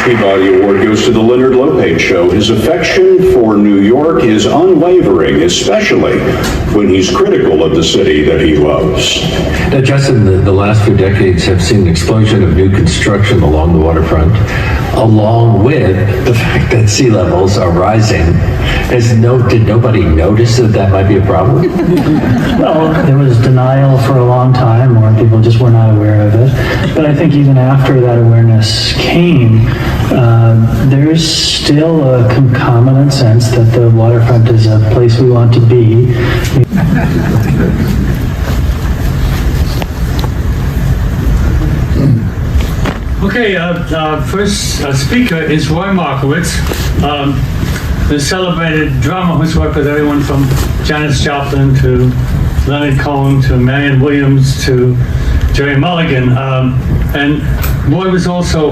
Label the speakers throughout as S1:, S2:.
S1: Peabody Award goes to the Leonard Lopate Show. His affection for New York is unwavering, especially when he's critical of the city that he loves.
S2: Now, Justin, the last few decades have seen an explosion of new construction along the waterfront, along with the fact that sea levels are rising. Did nobody notice that might be a problem?
S3: Well, there was denial for a long time, or people just were not aware of it. But I think even after that awareness came, there's still a concomitant sense that the waterfront is a place we want to be.
S4: Okay, first speaker is Roy Markowitz, the celebrated drummer who's worked with everyone from Janis Joplin to Leonard Cohen to Marianne Williams to Jerry Mulligan. And Roy was also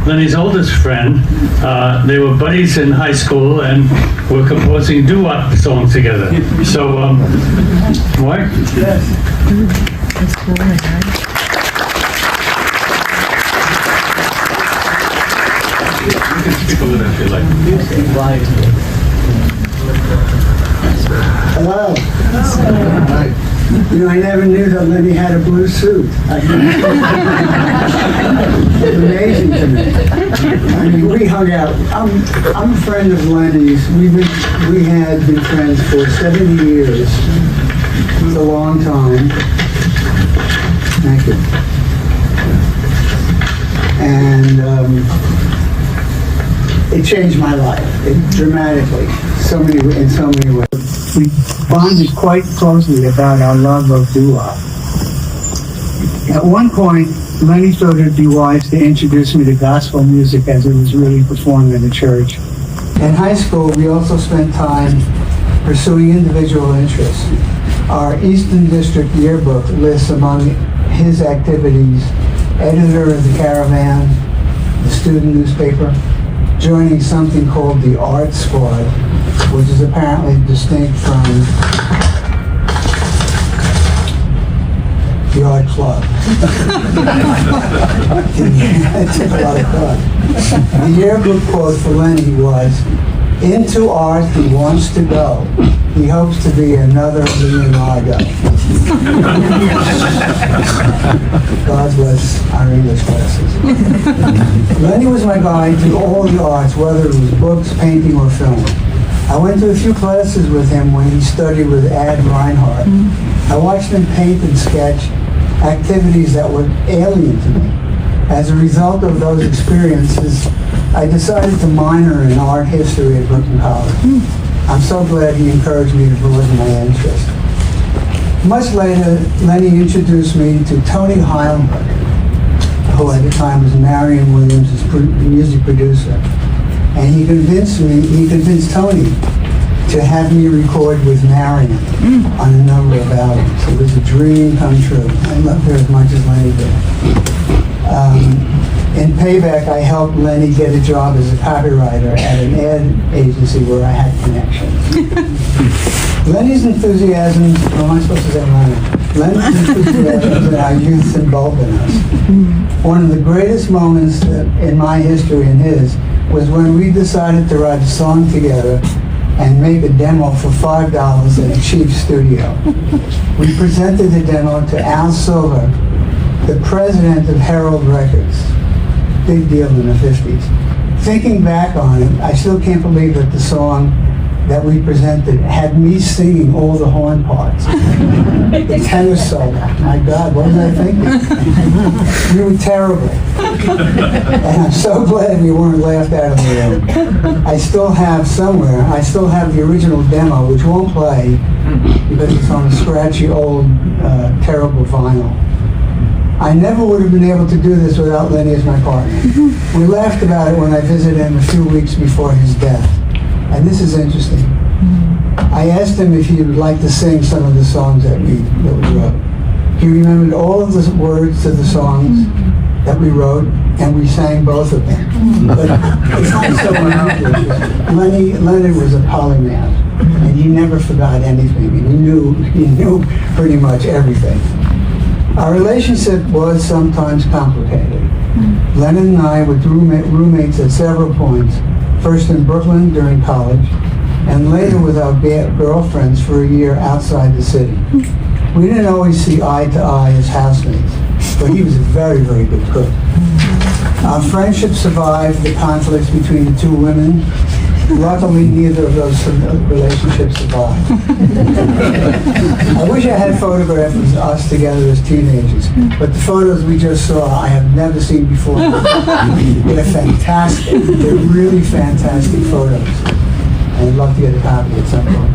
S4: Lenny's oldest friend. They were buddies in high school and were composing doo-wop songs together. So, Roy?
S5: Yes. That's cool.
S4: You can speak a little if you like.
S6: Hello. You know, I never knew that Lenny had a blue suit. It's amazing to me. I mean, we hung out. I'm a friend of Lenny's. We had been friends for 70 years. It's a long time. Thank you. And it changed my life, dramatically, in so many ways. We bonded quite closely about our love of doo-wop. At one point, Lenny thought it'd be wise to introduce me to gospel music as it was really performed in the church. In high school, we also spent time pursuing individual interests. Our Eastern District yearbook lists among his activities editor of the Caravan, the student newspaper, joining something called the Art Squad, which is apparently distinct from the Art Club. It took a lot of thought. The yearbook quote for Lenny was, "Into art he wants to go. He hopes to be another Leonardo." God bless our English classes. Lenny was my guide to all the arts, whether it was books, painting, or film. I went to a few classes with him when he studied with Ad Reinhardt. I watched him paint and sketch activities that were alien to me. As a result of those experiences, I decided to minor in art history at Brooklyn College. I'm so glad he encouraged me to broaden my interest. Much later, Lenny introduced me to Tony Heilberg, who at the time was Marianne Williams' music producer. And he convinced Tony to have me record with Marianne on a number of albums. It was a dream come true. I loved her as much as Lenny did. In payback, I helped Lenny get a job as a copywriter at an ad agency where I had connections. Lenny's enthusiasm, what am I supposed to say, Lenny? Lenny's enthusiasm and our youth emboldened us. One of the greatest moments in my history and his was when we decided to write a song together and make a demo for $5 in a cheap studio. We presented the demo to Al Silver, the president of Herald Records. Big deal in the 50s. Thinking back on it, I still can't believe that the song that we presented had me singing all the horn parts. The tenor solo. My God, what was I thinking? We were terrible. And I'm so glad we weren't laughed out of the room. I still have the original demo, which won't play because it's on a scratchy old, terrible vinyl. I never would have been able to do this without Lenny as my partner. We laughed about it when I visited him a few weeks before his death. And this is interesting. I asked him if he would like to sing some of the songs that we wrote. He remembered all of the words to the songs that we wrote, and we sang both of them. But it's not so unusual. Leonard was a polymath, and he never forgot anything. And he knew pretty much everything. Our relationship was sometimes complicated. Leonard and I were roommates at several points, first in Brooklyn during college, and later with our girlfriends for a year outside the city. We didn't always see eye to eye as housemates, but he was a very, very good cook. Our friendship survived the conflicts between the two women. Luckily, neither of those relationships survived. I wish I had photographs of us together as teenagers, but the photos we just saw, I have never seen before. They're fantastic. They're really fantastic photos. I'd love to get a copy at some point.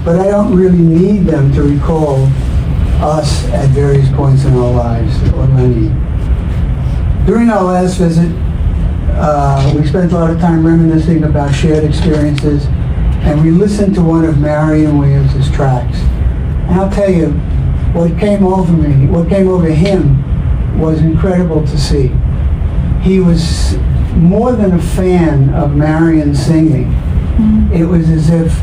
S6: But I don't really need them to recall us at various points in our lives, or Lenny. During our last visit, we spent a lot of time reminiscing about shared experiences, and we listened to one of Marion Williams's tracks. And I'll tell you, what came over him was incredible to see. He was more than a fan of Marion singing. It was as if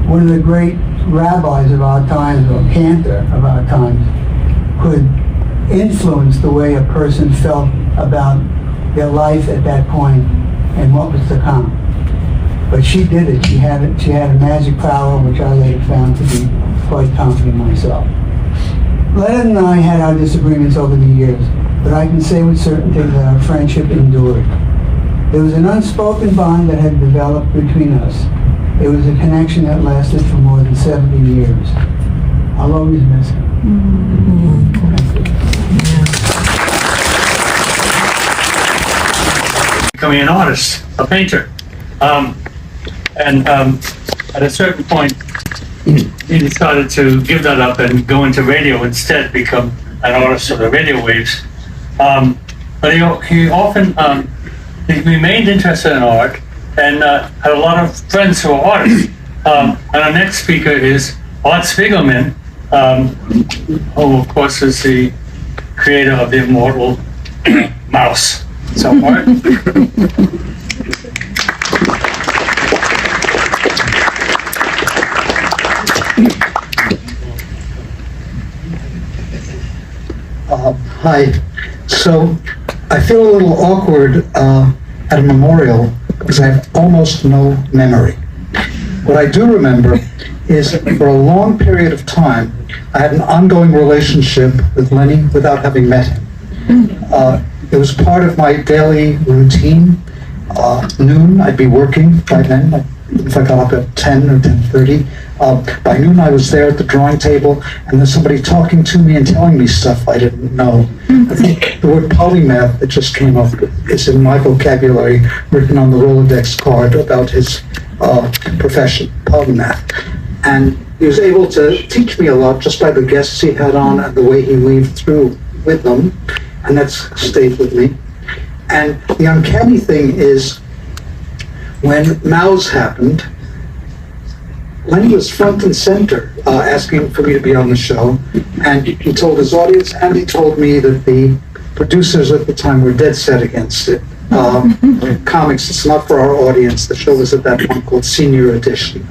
S6: one of the great rabbis of our times, or cantor of our times, could influence the way a person felt about their life at that point and what was to come. But she did it. She had a magic power, which I later found to be quite confident myself. Leonard and I had our disagreements over the years, but I can say with certainty that our friendship endured. There was an unspoken bond that had developed between us. It was a connection that lasted for more than 70 years. I'll always miss him. Thank you.
S4: Becoming an artist, a painter. At a certain point, he decided to give that up and go into radio instead, become an artist of the radio waves. But he often he remained interested in art and had a lot of friends who are artists. And our next speaker is Art Spiegelman, who of course is the creator of the immortal mouse. So, Art?
S7: Hi. So, I feel a little awkward at a memorial because I have almost no memory. What I do remember is for a long period of time, I had an ongoing relationship with Lenny without having met him. It was part of my daily routine. Noon, I'd be working by then. If I got up at 10 or 10:30, by noon I was there at the drawing table, and there's somebody talking to me and telling me stuff I didn't know. I think the word polymath that just came up is in my vocabulary, written on the Rolodex card about his profession, polymath. And he was able to teach me a lot just by the guests he had on and the way he weaved through with them, and that's stayed with me. And the uncanny thing is, when Mao's happened, Lenny was front and center, asking for me to be on the show, and he told his audience, and he told me that the producers at the time were dead set against it. Comics, it's not for our audience. The show was at that point called Senior Edition.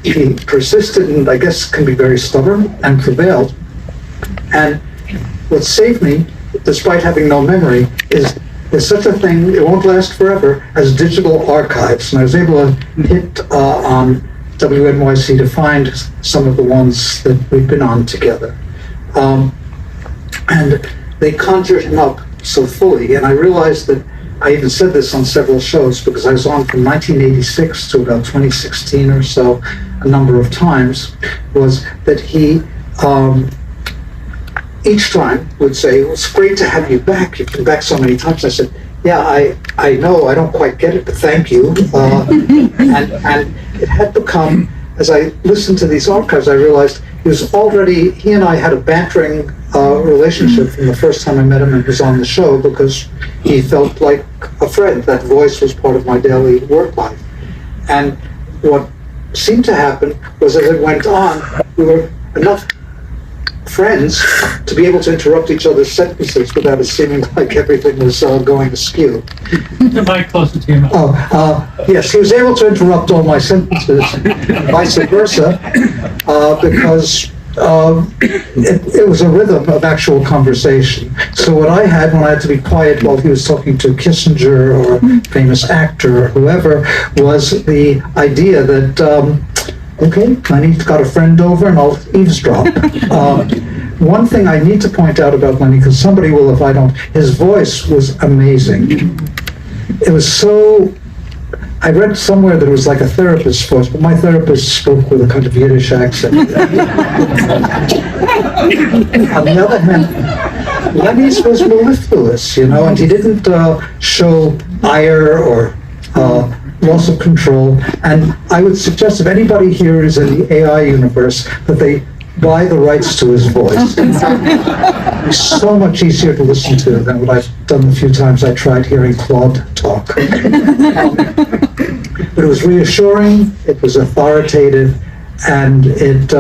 S7: He persisted, and I guess can be very stubborn, and prevailed. And what saved me, despite having no memory, is there's such a thing, it won't last forever, as digital archives. And I was able to hit on WNYC to find some of the ones that we've been on together. And they conjured him up so fully, and I realized that I even said this on several shows because I was on from 1986 to about 2016 or so, a number of times, was that he each time would say, well, it's great to have you back. You've been back so many times. I said, yeah, I know, I don't quite get it, but thank you. And it had become, as I listened to these archives, I realized he and I had a bantering relationship from the first time I met him and was on the show because he felt like a friend. That voice was part of my daily work life. And what seemed to happen was as it went on, we were enough friends to be able to interrupt each other's sentences without it seeming like everything was going askew.
S4: The mic closer to your mouth.
S7: Yes, he was able to interrupt all my sentences, vice versa, because it was a rhythm of actual conversation. So what I had when I had to be quiet while he was talking to Kissinger or a famous actor or whoever was the idea that, okay, Lenny's got a friend over and I'll eavesdrop. One thing I need to point out about Lenny, because somebody will if I don't, his voice was amazing. It was so, I read somewhere that it was like a therapist's voice, but my therapist spoke with a kind of Yiddish accent. On the other hand, Lenny's was mellifluous, and he didn't show ire or loss of control. And I would suggest if anybody here is in the AI universe, that they buy the rights to his voice. It's so much easier to listen to than what I've done the few times I tried hearing Claude talk. But it was reassuring, it was authoritative, and it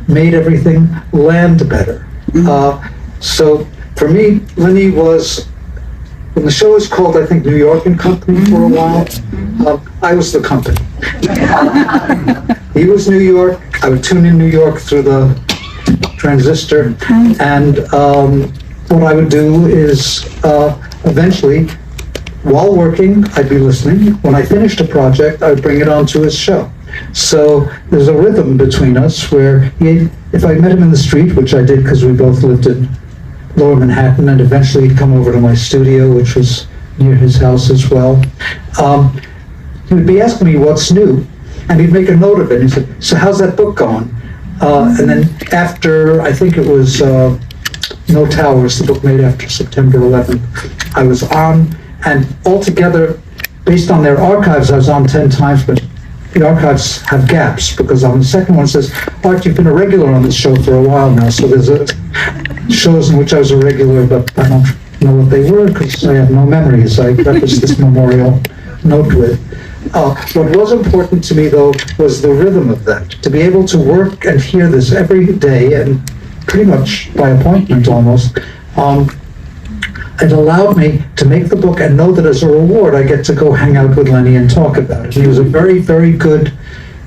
S7: made everything land better. So for me, Lenny was, when the show was called, I think, New York and Company for a while, I was the company. He was New York. I would tune in New York through the transistor, and what I would do is eventually, while working, I'd be listening. When I finished a project, I would bring it onto his show. So there's a rhythm between us where if I met him in the street, which I did because we both lived in Lower Manhattan, and eventually he'd come over to my studio, which was near his house as well. He would be asking me what's new, and he'd make a note of it. He said, "So how's that book going?" And then after, I think it was No Towers, the book made after September 11th, I was on, and altogether, based on their archives, I was on 10 times, but the archives have gaps, because on the second one it says, "Art, you've been a regular on this show for a while now," so there's shows in which I was a regular, but I don't know what they were, because I have no memories. I prefaced this memorial note with. What was important to me, though, was the rhythm of that. To be able to work and hear this every day, and pretty much by appointment almost, it allowed me to make the book and know that as a reward, I get to go hang out with Lenny and talk about it. He was a very, very good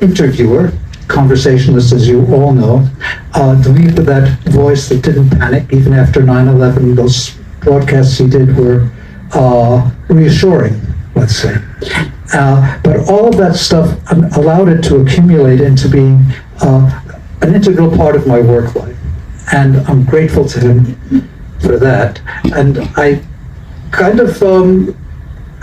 S7: interviewer, conversationalist, as you all know. To lead with that voice that didn't panic, even after 9/11, those broadcasts he did were reassuring, let's say. But all of that stuff allowed it to accumulate into being an integral part of my work life. And I'm grateful to him for that. And I kind of,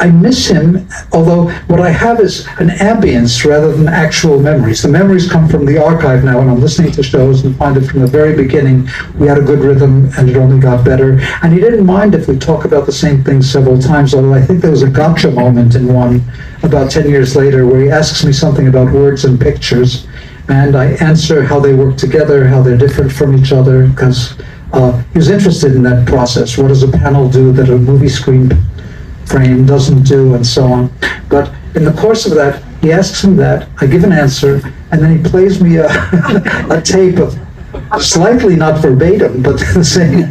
S7: I miss him, although what I have is an ambience rather than actual memories. The memories come from the archive now, and I'm listening to shows and find it from the very beginning. We had a good rhythm, and it only got better. And he didn't mind if we talk about the same thing several times, although I think there was a gotcha moment in one about 10 years later where he asks me something about words and pictures, and I answer how they work together, how they're different from each other, because he was interested in that process. What does a panel do that a movie screen frame doesn't do, and so on. But in the course of that, he asks me that, I give an answer, and then he plays me a tape of slightly not verbatim, but the same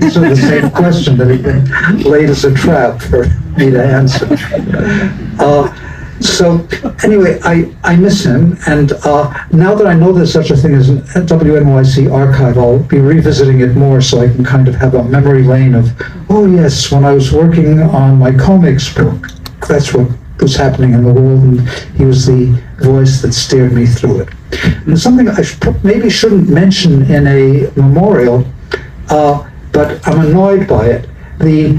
S7: question that had been laid as a trap for me to answer. So anyway, I miss him, and now that I know there's such a thing as a WNYC archive, I'll be revisiting it more so I can kind of have a memory lane of, oh yes, when I was working on my comics book, that's what was happening in the world, and he was the voice that steered me through it. And something I maybe shouldn't mention in a memorial, but I'm annoyed by it. The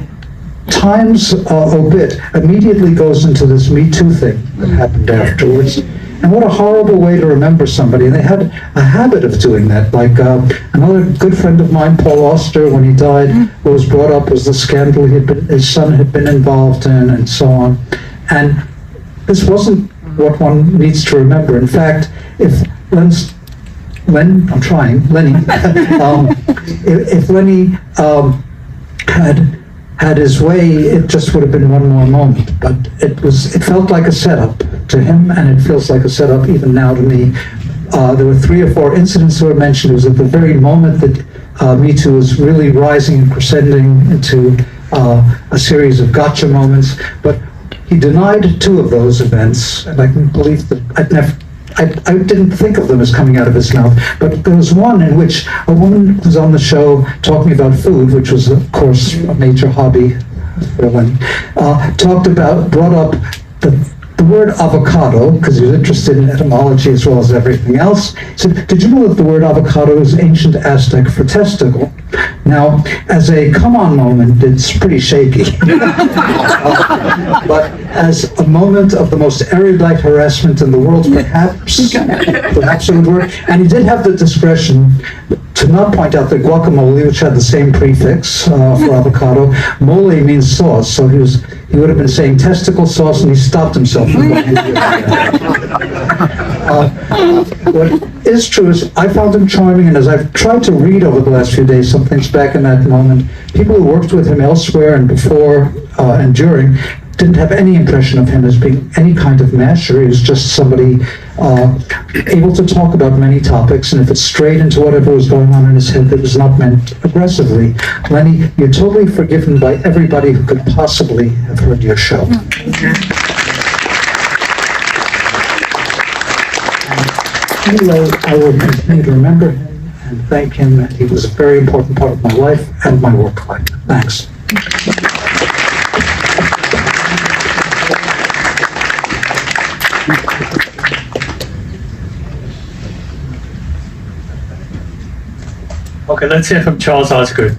S7: Times obit immediately goes into this Me Too thing that happened afterwards. And what a horrible way to remember somebody. And they had a habit of doing that. Like another good friend of mine, Paul Auster, when he died, what was brought up was the scandal his son had been involved in, and so on. And this wasn't what one needs to remember. In fact, if if Lenny had his way, it just would have been one more moment. But it felt like a setup to him, and it feels like a setup even now to me. There were 3 or 4 incidents that were mentioned. It was at the very moment that Me Too is really rising and crescending into a series of gotcha moments, but he denied 2 of those events, and I can believe that I didn't think of them as coming out of his mouth, but there was one in which a woman was on the show talking about food, which was, of course, a major hobby for Lenny, brought up the word avocado, because he was interested in etymology as well as everything else. He said, did you know that the word avocado is ancient Aztec for testicle? Now, as a come-on moment, it's pretty shaky. But as a moment of the most erudite harassment in the world, perhaps it would work. And he did have the discretion to not point out that guacamole, which had the same prefix for avocado, mole means sauce, so he would have been saying testicle sauce, and he stopped himself from going into it. What is true is I found him charming, and as I've tried to read over the last few days some things back in that moment, people who worked with him elsewhere and before and during didn't have any impression of him as being any kind of masher. He was just somebody able to talk about many topics, and if it strayed into whatever was going on in his head that was not meant aggressively. Lenny, you're totally forgiven by everybody who could possibly have heard your show. Anyway, I will continue to remember him and thank him. He was a very important part of my life and my work life. Thanks.
S4: Okay, let's hear from Charles Osgood.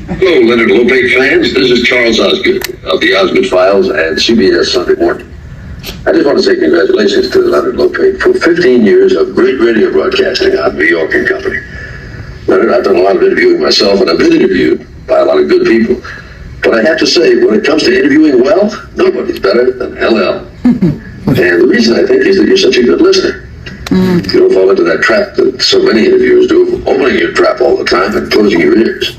S8: Hello, Leonard Lopate fans. This is Charles Osgood of the Osgood Files and CBS Sunday Morning. I just want to say congratulations to Leonard Lopate for 15 years of great radio broadcasting on New York and Company. Leonard, I've done a lot of interviewing myself, and I've been interviewed by a lot of good people. But I have to say, when it comes to interviewing well, nobody's better than LL. And the reason I think is that you're such a good listener. You don't fall into that trap that so many interviewers do, of opening your trap all the time and closing your ears.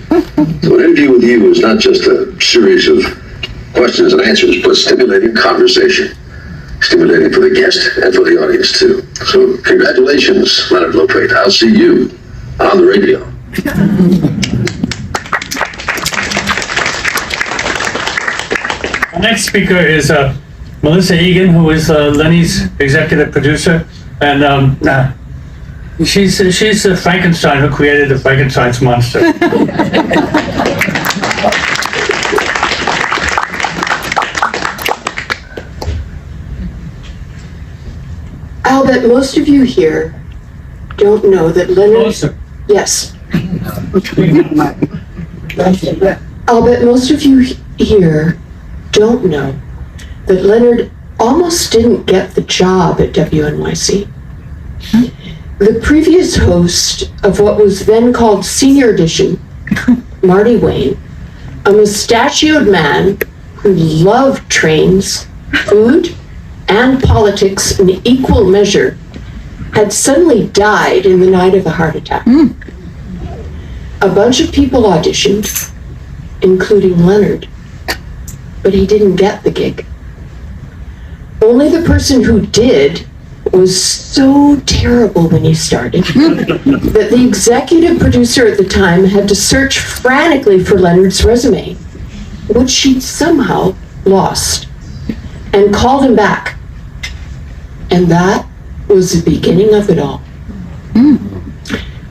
S8: So an interview with you is not just a series of questions and answers, but stimulating conversation. Stimulating for the guest and for the audience, too. So congratulations, Leonard Lopate. I'll see you on the radio.
S4: Our next speaker is Melissa Eagan, who is Lenny's executive producer, and she's the Frankenstein who created the Frankenstein's monster.
S5: I'll bet most of you here don't know that Leonard...
S4: Closer.
S5: Yes. I'll bet most of you here don't know that Leonard almost didn't get the job at WNYC. The previous host of what was then called Senior Edition, Marty Wayne, a mustachioed man who loved trains, food, and politics in equal measure, had suddenly died in the night of a heart attack. A bunch of people auditioned, including Leonard, but he didn't get the gig. Only the person who did was so terrible when he started that the executive producer at the time had to search frantically for Leonard's resume, which she'd somehow lost, and called him back. And that was the beginning of it all.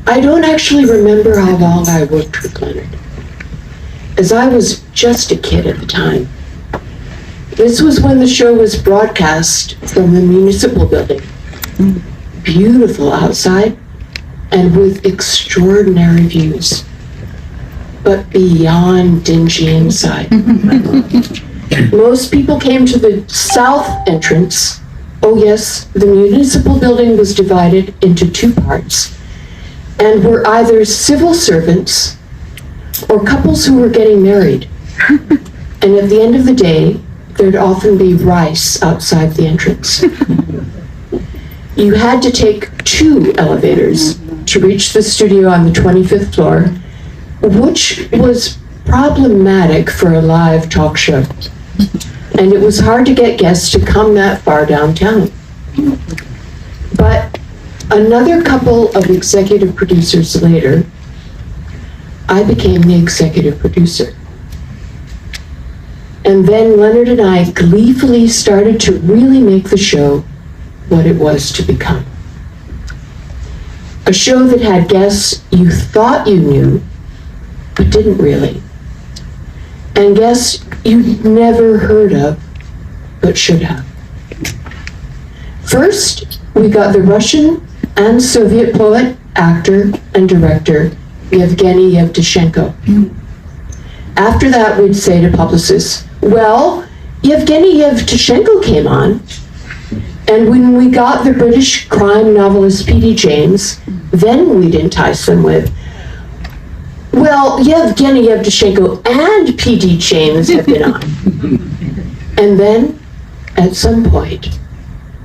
S5: I don't actually remember how long I worked with Leonard, as I was just a kid at the time. This was when the show was broadcast from the municipal building. Beautiful outside and with extraordinary views, but beyond dingy inside. Most people came to the south entrance. Oh yes, the municipal building was divided into two parts and were either civil servants or couples who were getting married. And at the end of the day, there'd often be rice outside the entrance. You had to take 2 elevators to reach the studio on the 25th floor, which was problematic for a live talk show. And it was hard to get guests to come that far downtown. But another couple of executive producers later, I became the executive producer. And then Leonard and I gleefully started to really make the show what it was to become. A show that had guests you thought you knew, but didn't really. And guests you'd never heard of, but should have. First, we got the Russian and Soviet poet, actor, and director, Yevgeny Yevtushenko. After that, we'd say to publicists, well, Yevgeny Yevtushenko came on. And when we got the British crime novelist P.D. James, then we'd entice them with, well, Yevgeny Yevtushenko and P.D. James have been on. And then, at some point,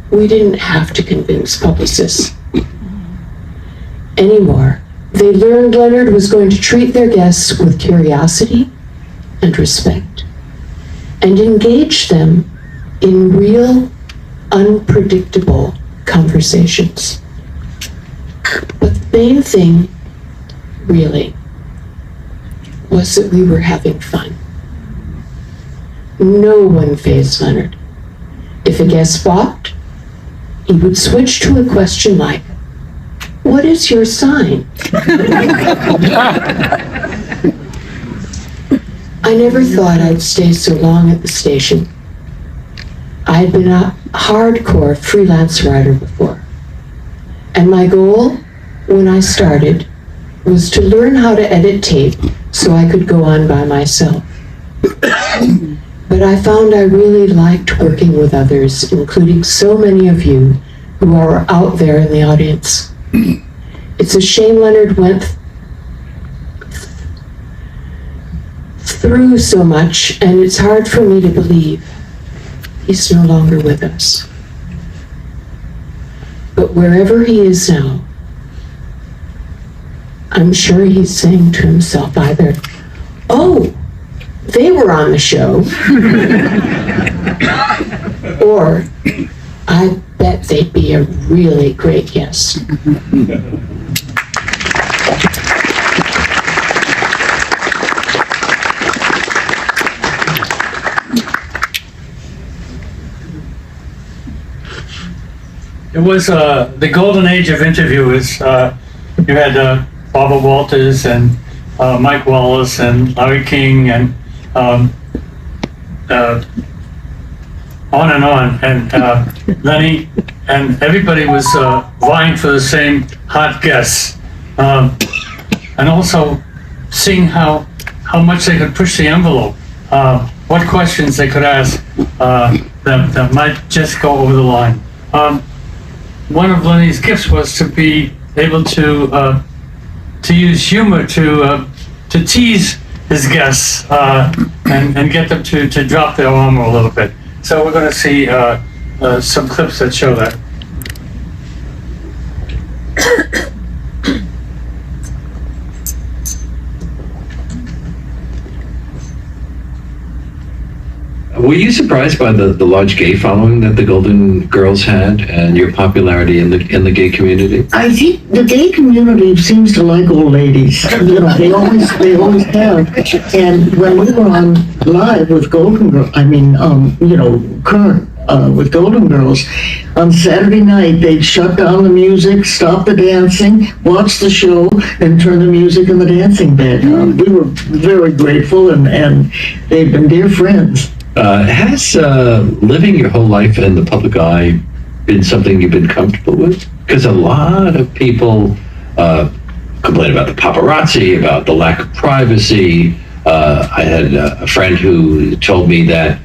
S5: we didn't have to convince publicists anymore. They learned Leonard was going to treat their guests with curiosity and respect, and engage them in real, unpredictable conversations. But the main thing, really, was that we were having fun. No one fazed Leonard. If a guest balked, he would switch to a question like, what is your sign? I never thought I'd stay so long at the station. I had been a hardcore freelance writer before. And my goal, when I started, was to learn how to edit tape so I could go on by myself. But I found I really liked working with others, including so many of you who are out there in the audience. It's a shame Leonard went through so much, and it's hard for me to believe he's no longer with us. But wherever he is now, I'm sure he's saying to himself either, oh, they were on the show, or I bet they'd be a really great guest.
S4: It was the golden age of interviewers. You had Barbara Walters and Mike Wallace and Larry King and on and on. And Lenny and everybody was vying for the same hot guests. And also seeing how much they could push the envelope. What questions they could ask that might just go over the line. One of Lenny's gifts was to be able to use humor to tease his guests and get them to drop their armor a little bit. So we're going to see some clips that show that.
S2: Were you surprised by the large gay following that the Golden Girls had and your popularity in the gay community?
S9: I think the gay community seems to like old ladies. You know, they always have. And when we were on live with Golden Girls, current with Golden Girls, on Saturday night they'd shut down the music, stop the dancing, watch the show, and turn the music and the dancing back on. We were very grateful, and they've been dear friends.
S2: Has living your whole life in the public eye been something you've been comfortable with? Because a lot of people complain about the paparazzi, about the lack of privacy. I had a friend who told me that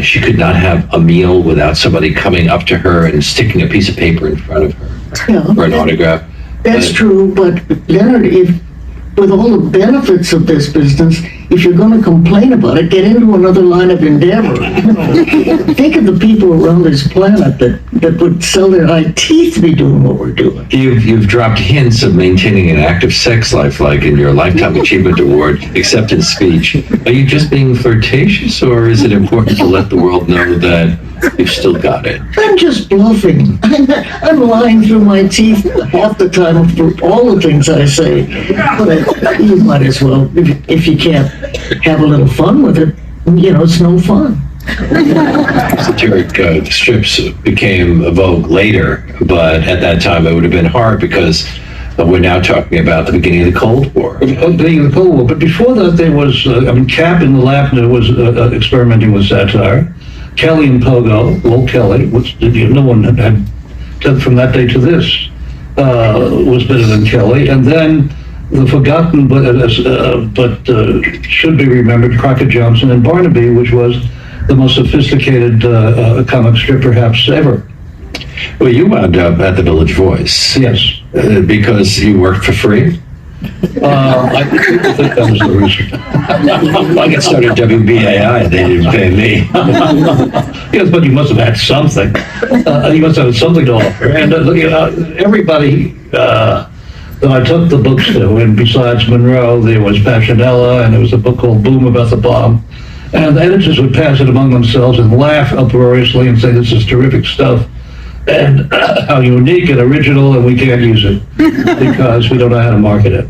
S2: she could not have a meal without somebody coming up to her and sticking a piece of paper in front of her for an autograph.
S9: That's true, but Leonard, with all the benefits of this business, if you're going to complain about it, get into another line of endeavor. Think of the people around this planet that would sell their eye teeth to be doing what we're doing.
S2: You've dropped hints of maintaining an active sex life, like in your Lifetime Achievement Award acceptance speech. Are you just being flirtatious, or is it important to let the world know that you've still got it?
S9: I'm just bluffing. I'm lying through my teeth half the time for all the things I say. But you might as well, if you can't have a little fun with it, it's no fun.
S2: Satiric strips became a vogue later, but at that time it would have been hard because we're now talking about the beginning of the Cold War.
S3: Beginning of the Cold War, but before that there was, Cap in the Laughter was experimenting with satire. Kelly and Pogo, Walt Kelly, which no one had from that day to this, was better than Kelly. And then the forgotten but should be remembered Crockett Johnson and Barnaby, which was the most sophisticated comic strip perhaps ever.
S2: Well, you wound up at the Village Voice.
S3: Yes.
S2: Because you worked for free?
S3: I think that was the reason.
S2: I got started at WBAI and they didn't pay me.
S3: Yes, but you must have had something. You must have had something to offer. And everybody that I took the books to, and besides Monroe, there was Passionella, and there was a book called Boom About the Bomb. And the editors would pass it among themselves and laugh uproariously and say, this is terrific stuff. And how unique and original, and we can't use it because we don't know how to market it.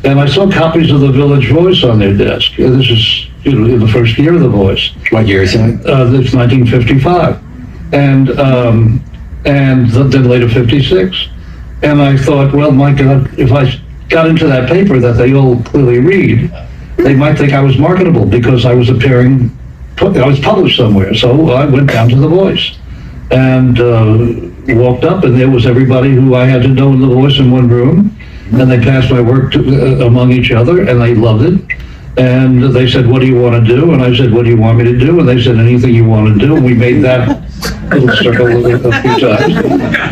S3: And I saw copies of the Village Voice on their desk. This is in the first year of the Voice.
S2: What year is that?
S3: It's 1955, and then later 56. And I thought, well, my God, if I got into that paper that they all clearly read, they might think I was marketable because I was I was published somewhere. So I went down to the Voice. And walked up, and there was everybody who I had to know in the Voice in one room, and they passed my work among each other, and they loved it. And they said, what do you want to do? And I said, what do you want me to do? And they said, anything you want to do. And we made that little circle a few times.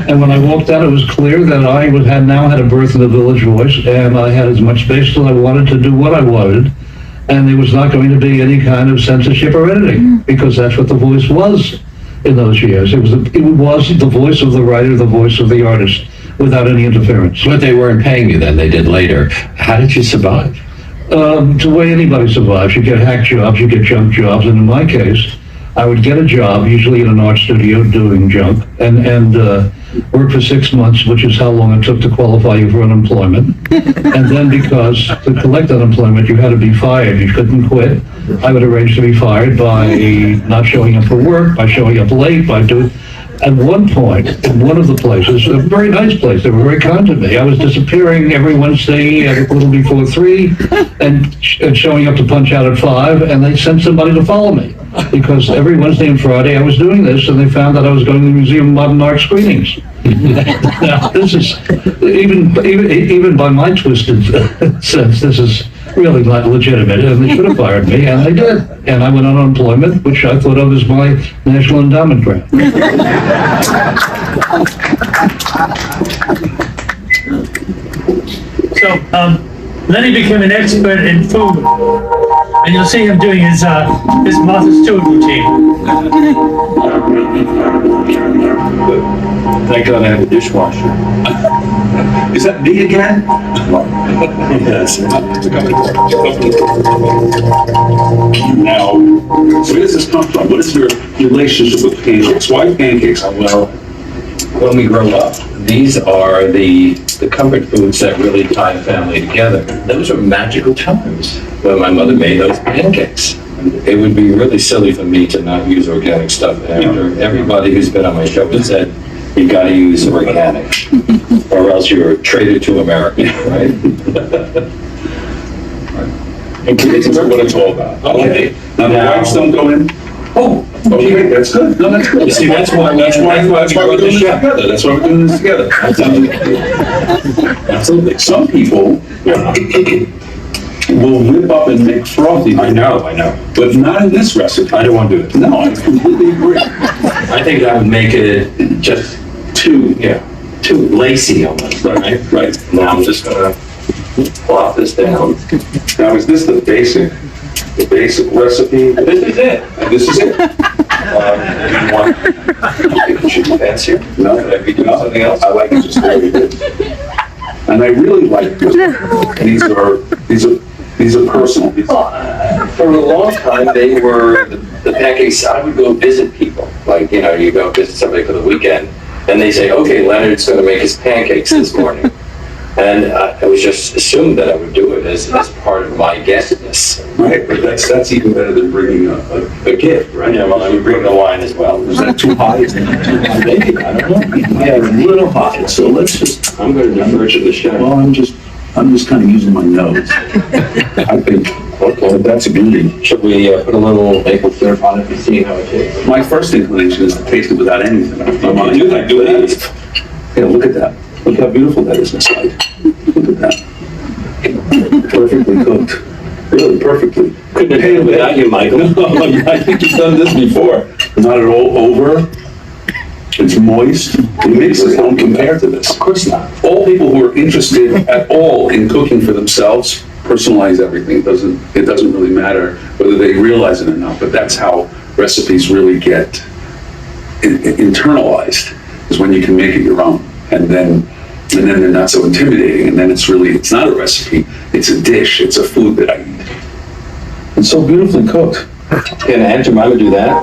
S3: And when I walked out, it was clear that I had now had a berth in the Village Voice, and I had as much space as I wanted to do what I wanted. And there was not going to be any kind of censorship or editing, because that's what the Voice was. In those years, it was the voice of the writer, the voice of the artist, without any interference.
S2: But they weren't paying you then, they did later. How did you survive?
S3: The way anybody survives, you get hack jobs, you get junk jobs, and in my case, I would get a job, usually in an art studio doing junk, and work for 6 months, which is how long it took to qualify you for unemployment. And then because to collect unemployment, you had to be fired, you couldn't quit. I would arrange to be fired by not showing up for work, by showing up late, by doing... At one point, in one of the places, a very nice place, they were very kind to me. I was disappearing every Wednesday at a little before 3 and showing up to punch out at 5, and they sent somebody to follow me. Because every Wednesday and Friday I was doing this, and they found that I was going to the Museum of Modern Art screenings. Now, this is, even by my twisted sense, this is really not legitimate, and they should have fired me, and they did. And I went on unemployment, which I thought of as my National Endowment grant.
S4: So, then he became an expert in food, and you'll see him doing his Martha Stewart routine.
S1: Thank God I have a dishwasher. Is that me again? Yes. Now, where does this come from? What is your relationship with Pancakes? Why Pancakes?
S10: Well, when we grow up, these are the comfort foods that really tie a family together. Those are magical times when my mother made those pancakes. It would be really silly for me to not use organic stuff after everybody who's been on my show has said, you gotta use organic, or else you're traded to America, right?
S1: And it's what it's all about. Okay. Now the wives don't go in. Oh, okay, that's good. No, that's good.
S10: You see, that's why we're doing this together.
S1: That's why we're doing this together.
S10: Absolutely.
S1: Some people will whip up and make frothy.
S10: I know.
S1: But not in this recipe.
S10: I don't want to do it.
S1: No, I completely agree.
S10: I think that would make it just too lacy almost, right?
S1: Right.
S10: Now I'm just gonna plop this down.
S1: Now, is this the basic recipe?
S10: This is it.
S1: This is it?
S10: You want, you should advance here?
S1: No,
S10: Could I be doing something else?
S1: I like it just the way you did. And I really like this. These are personal.
S10: For a long time, they were the pancakes. I would go visit people. Like, you know, you go visit somebody for the weekend, and they say, okay, Leonard's going to make his pancakes this morning. And I was just assumed that I would do it as part of my guestness.
S1: Right, but that's even better than bringing a gift, right?
S10: Yeah, well, I would bring the wine as well.
S1: Is that too high?
S10: Maybe, I don't know.
S1: Yeah, a little high, so let's just,
S10: I'm going to diverge of the show.
S1: well, I'm just kind of using my nose. I think, okay, that's a beauty.
S10: Should we put a little maple syrup on it to see how it tastes?
S1: My first inclination is to taste it without anything.
S10: Do that.
S1: Yeah, look at that. Look how beautiful that is inside. Look at that. Perfectly cooked. Really perfectly.
S10: Couldn't have done it without you, Michael.
S1: No, I think you've done this before. Not at all over. It's moist. It makes it don't compare to this. Of course not. All people who are interested at all in cooking for themselves personalize everything. It doesn't really matter whether they realize it or not, but that's how recipes really get internalized, is when you can make it your own. And then they're not so intimidating, and then it's not a recipe, it's a dish, it's a food that I eat. It's so beautifully cooked.
S10: Can Aunt Jemima do that?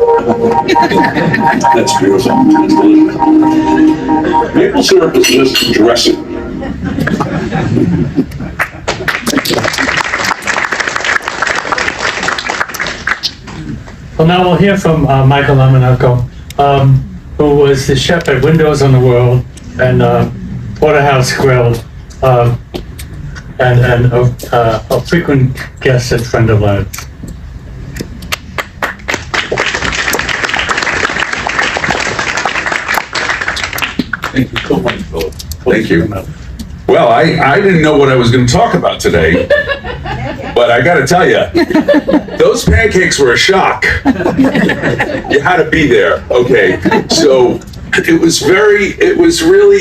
S1: That's beautiful. That's delicious. Maple syrup is just dressing.
S4: Well, now we'll hear from Michael Lomonaco, who was the chef at Windows on the World and Porterhouse Grill, and a frequent guest and friend of Leonard's.
S1: Thank you so much, Phillip. Thank you. Well, I didn't know what I was going to talk about today, but I got to tell you, those pancakes were a shock. You had to be there. Okay, so it was really,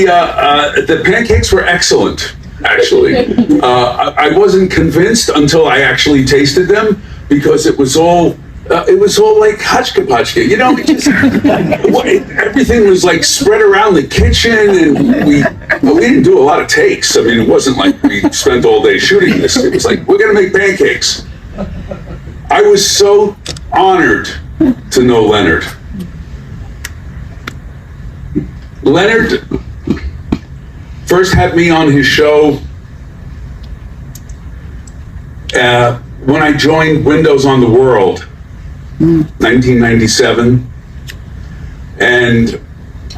S1: the pancakes were excellent, actually. I wasn't convinced until I actually tasted them, because it was all like hotchkapotchka, you know. Everything was like spread around the kitchen, and we didn't do a lot of takes. I mean, it wasn't like we spent all day shooting this. It was like, we're gonna make pancakes. I was so honored to know Leonard. Leonard first had me on his show when I joined Windows on the World. 1997, and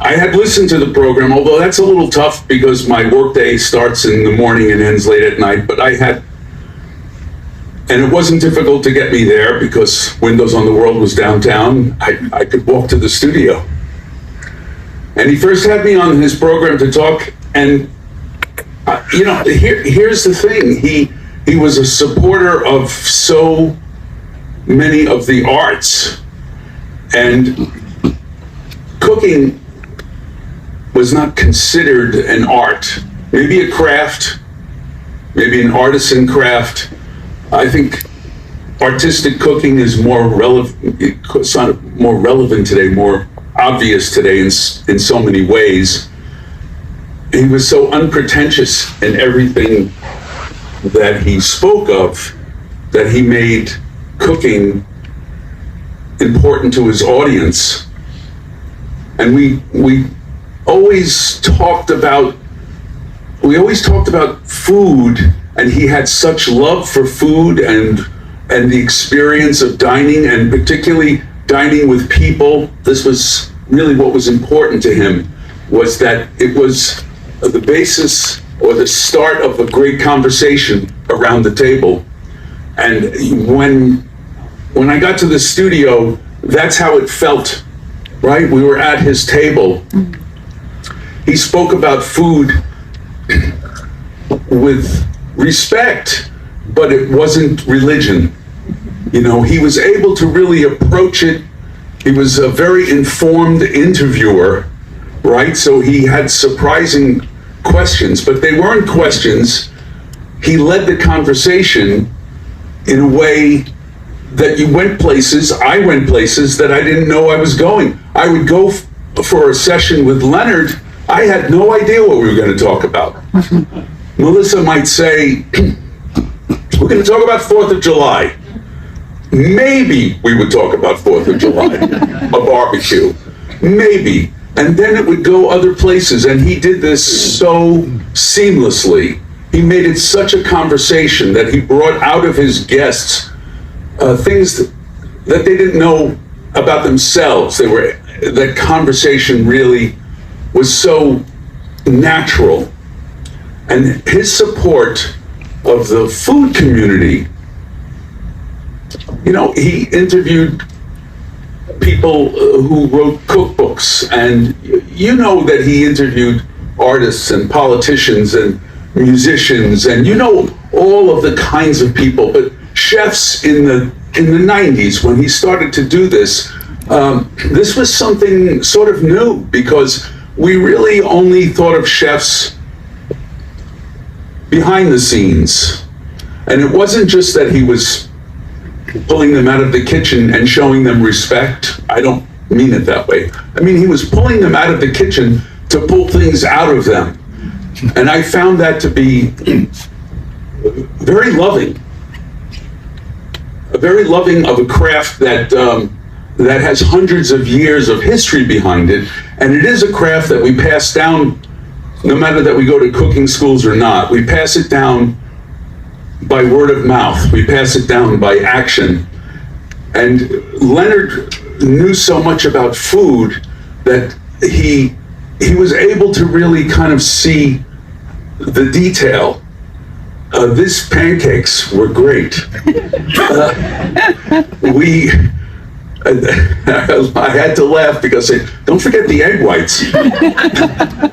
S1: I had listened to the program, although that's a little tough because my workday starts in the morning and ends late at night, but and it wasn't difficult to get me there because Windows on the World was downtown. I could walk to the studio. And he first had me on his program to talk, and here's the thing, he was a supporter of so many of the arts, and cooking was not considered an art, maybe a craft, maybe an artisan craft. I think artistic cooking is more relevant. It's not more relevant today, more obvious today in so many ways. He was so unpretentious in everything that he spoke of that he made cooking important to his audience. And we always talked about food, and he had such love for food and the experience of dining, and particularly dining with people. This was really what was important to him, was that it was the basis or the start of a great conversation around the table. And when I got to the studio, that's how it felt, right? We were at his table. He spoke about food with respect, but it wasn't religion. You know, he was able to really approach it. He was a very informed interviewer, right? So he had surprising questions, but they weren't questions he led the conversation in a way that you went places, I went places that I didn't know I was going. I would go for a session with Leonard, I had no idea what we were going to talk about. Melissa might say, we're going to talk about 4th of July. Maybe we would talk about 4th of July, a barbecue, maybe. And then it would go other places, and he did this so seamlessly. He made it such a conversation that he brought out of his guests things that they didn't know about themselves. That conversation really was so natural. And his support of the food community, you know, he interviewed people who wrote cookbooks, and you know that he interviewed artists and politicians and musicians, and you know all of the kinds of people. But chefs in the 90s, when he started to do this, this was something sort of new, because we really only thought of chefs behind the scenes. And it wasn't just that he was pulling them out of the kitchen and showing them respect. I don't mean it that way. I mean, he was pulling them out of the kitchen to pull things out of them. And I found that to be very loving. Very loving of a craft that that has hundreds of years of history behind it. And it is a craft that we pass down, no matter that we go to cooking schools or not. We pass it down by word of mouth. We pass it down by action. And Leonard knew so much about food that he was able to really kind of see the detail. These pancakes were great. I had to laugh because don't forget the egg whites.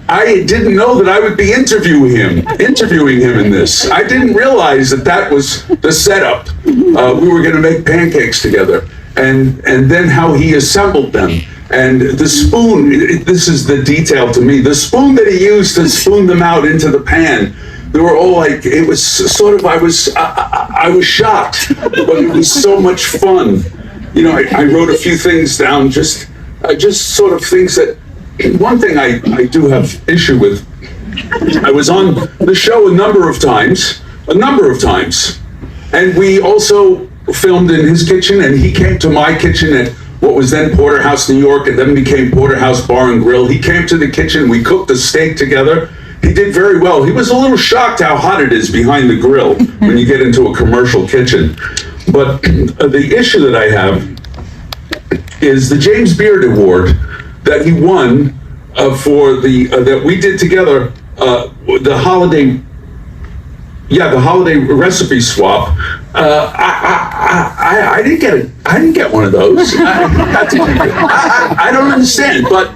S1: I didn't know that I would be interviewing him in this. I didn't realize that was the setup. We were going to make pancakes together, and then how he assembled them. And the spoon, this is the detail to me, the spoon that he used to spoon them out into the pan. They were all like, it was sort of, I was shocked, but it was so much fun. You know, I wrote a few things down, just sort of things that, one thing I do have issue with, I was on the show a number of times, and we also filmed in his kitchen, and he came to my kitchen at what was then Porterhouse, New York, and then became Porterhouse Bar and Grill. He came to the kitchen, we cooked a steak together. He did very well. He was a little shocked how hot it is behind the grill when you get into a commercial kitchen. But the issue that I have is the James Beard Award that he won for that we did together, the holiday recipe swap. I didn't get one of those. I don't understand, but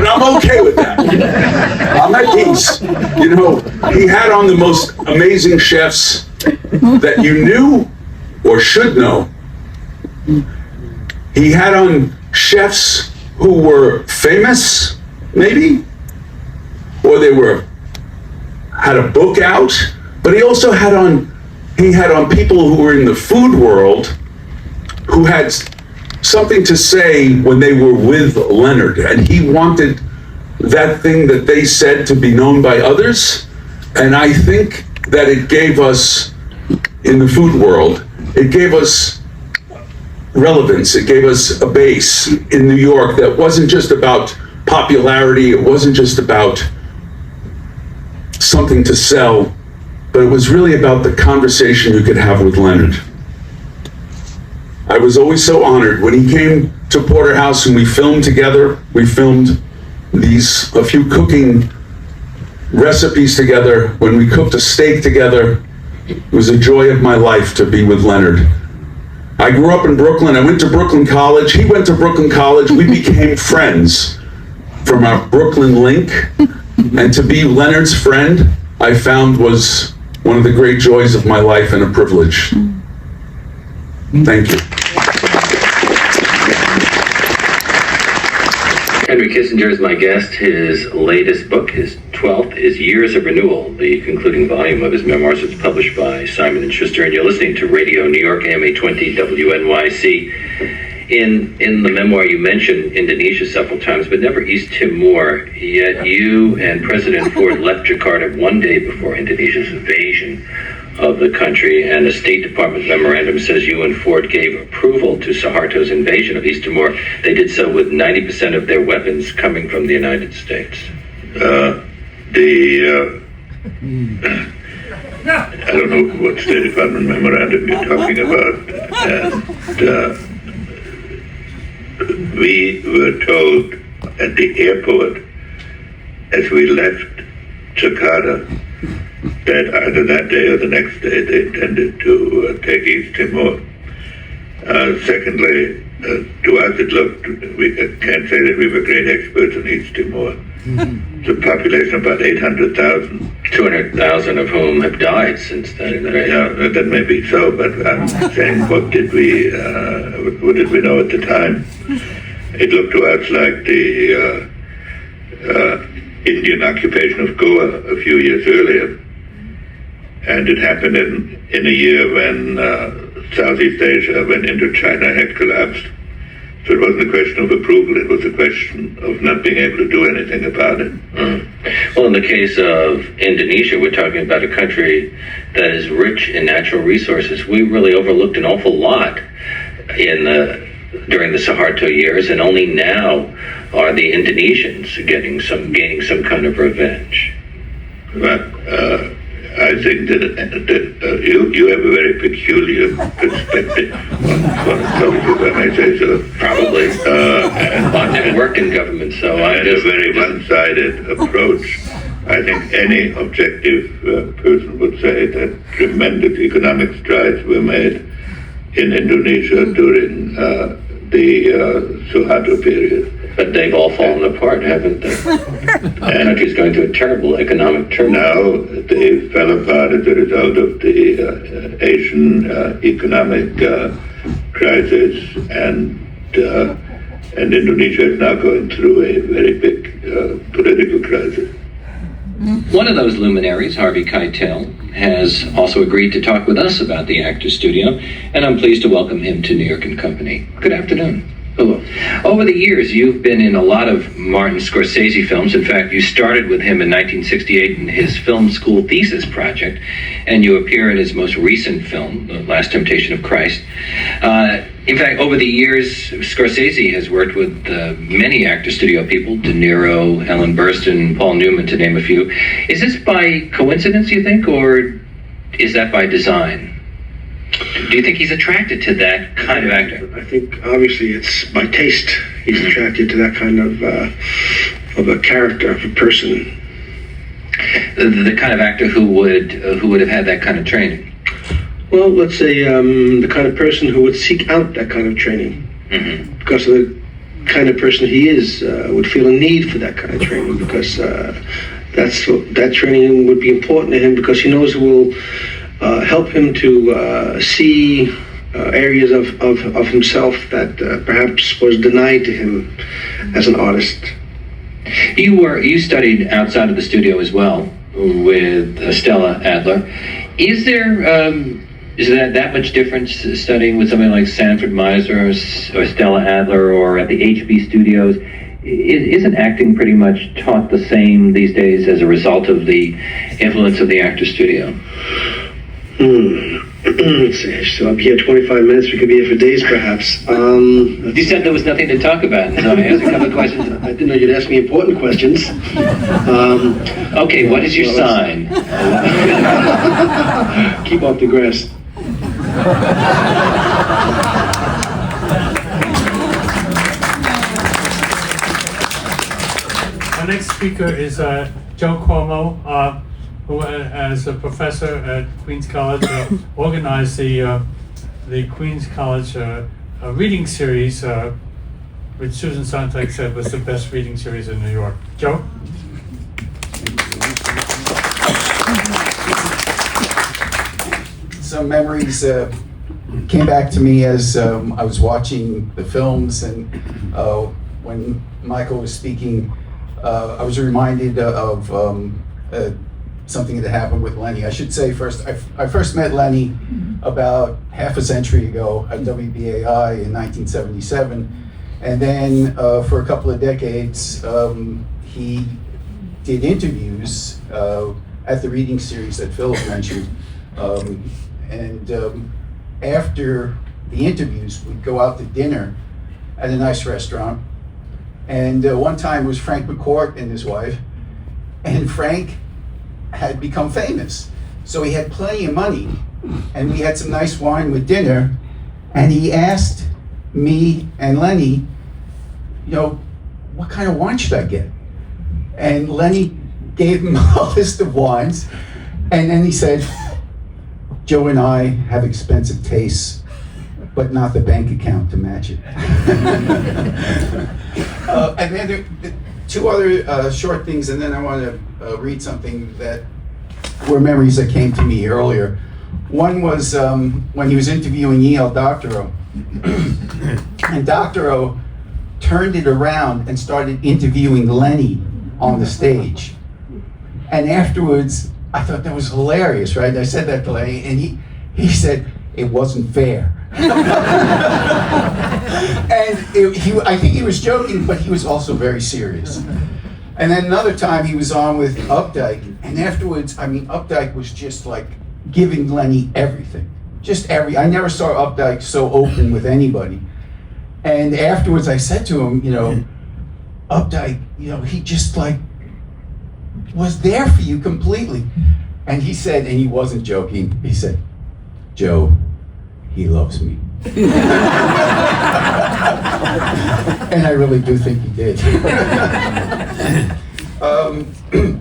S1: I'm okay with that. I'm at peace. You know, he had on the most amazing chefs that you knew or should know. He had on chefs who were famous, maybe, or they had a book out, but he also had on people who were in the food world who had something to say when they were with Leonard, and he wanted that thing that they said to be known by others. And I think that it gave us, in the food world, it gave us relevance, it gave us a base in New York that wasn't just about popularity, it wasn't just about something to sell, but it was really about the conversation you could have with Leonard. I was always so honored when he came to Porterhouse and we filmed together. We filmed a few cooking recipes together. When we cooked a steak together, it was a joy of my life to be with Leonard. I grew up in Brooklyn. I went to Brooklyn College. He went to Brooklyn College. We became friends from our Brooklyn link. And to be Leonard's friend, I found was one of the great joys of my life and a privilege. Thank you.
S10: Henry Kissinger is my guest. His latest book, his
S11: 12th is Years of Renewal, the concluding volume of his memoirs. It's published by Simon & Schuster, and you're listening to Radio New York, AMA 20 WNYC. In the memoir, you mentioned Indonesia several times, but never East Timor, yet you and President Ford left Jakarta one day before Indonesia's invasion of the country, and the State Department memorandum says you and Ford gave approval to Suharto's invasion of East Timor. They did so with 90% of their weapons coming from the United States.
S8: I don't know what State Department memorandum you're talking about, and we were told at the airport as we left Jakarta that either that day or the next day they intended to take East Timor. Secondly, to us it looked, we can't say that we were great experts on East Timor. It's a population of about 800,000.
S11: 200,000 of whom have died since then.
S8: Yeah, that may be so, but I'm saying what did we know at the time? It looked to us like the Indian occupation of Goa a few years earlier. And it happened in a year when Southeast Asia, when Indochina had collapsed. So it wasn't a question of approval, it was a question of not being able to do anything about it.
S11: Well, in the case of Indonesia, we're talking about a country that is rich in natural resources. We really overlooked an awful lot during the Suharto years, and only now are the Indonesians gaining some kind of revenge.
S8: But I think that you have a very peculiar perspective on politics, if I may say so.
S11: Probably. I've never worked in government, so I
S8: just a very one-sided approach. I think any objective person would say that tremendous economic strides were made in Indonesia during the Suharto period.
S11: But they've all fallen apart, haven't they? The country's going through a terrible economic turmoil.
S8: Now they fell apart as a result of the Asian economic crisis, and Indonesia is now going through a very big political crisis.
S11: One of those luminaries, Harvey Keitel, has also agreed to talk with us about the Actors Studio, and I'm pleased to welcome him to New York & Company. Good afternoon. Hello. Over the years, you've been in a lot of Martin Scorsese films. In fact, you started with him in 1968 in his film school thesis project, and you appear in his most recent film, The Last Temptation of Christ. In fact, over the years, Scorsese has worked with many Actors Studio people, De Niro, Ellen Burstyn, Paul Newman, to name a few. Is this by coincidence, you think, or is that by design? Do you think he's attracted to that kind of actor?
S12: I think obviously it's by taste. He's attracted to that kind of a character, of a person.
S11: The kind of actor who would have had that kind of training.
S12: Well, let's say the kind of person who would seek out that kind of training, because of the kind of person he is, would feel a need for that kind of training, because that training would be important to him, because he knows it will help him to see areas of himself that perhaps was denied to him as an artist.
S11: You studied outside of the studio as well with Stella Adler. Is there that much difference studying with somebody like Sanford Meisner or Stella Adler or at the HB Studios? Isn't acting pretty much taught the same these days as a result of the influence of the Actors Studio?
S12: Let's see, so I'm here 25 minutes, we could be here for days perhaps.
S11: You said there was nothing to talk about, so I asked a couple of questions.
S12: I didn't know you'd ask me important questions.
S11: Okay, what is your sign?
S12: Keep off the grass.
S4: Our next speaker is Joe Cuomo, who, as a professor at Queens College, organized the Queens College reading series, which Susan Sontag said was the best reading series in New York. Joe?
S13: Some memories came back to me as I was watching the films, and when Michael was speaking, I was reminded of something that happened with Lenny. I should say first, I first met Lenny about half a century ago at WBAI in 1977. And then for a couple of decades, he did interviews at the reading series that Phillip mentioned. After the interviews, we'd go out to dinner at a nice restaurant. And one time it was Frank McCourt and his wife. And Frank had become famous. So he had plenty of money. And we had some nice wine with dinner. And he asked me and Lenny, what kind of wine should I get? And Lenny gave him a list of wines. And then he said, Joe and I have expensive tastes, but not the bank account to match it. And then there two other short things, and then I want to read something that were memories that came to me earlier. One was when he was interviewing E.L. Doctorow. And Doctorow turned it around and started interviewing Lenny on the stage. And afterwards, I thought that was hilarious, right? I said that to Lenny, and he said, it wasn't fair. And I think he was joking, but he was also very serious. And then another time he was on with Updike, and afterwards, Updike was just like giving Lenny everything. I never saw Updike so open with anybody. And afterwards I said to him, Updike, he just like was there for you completely. And he said, and he wasn't joking, he said, Joe, he loves me. And I really do think he did.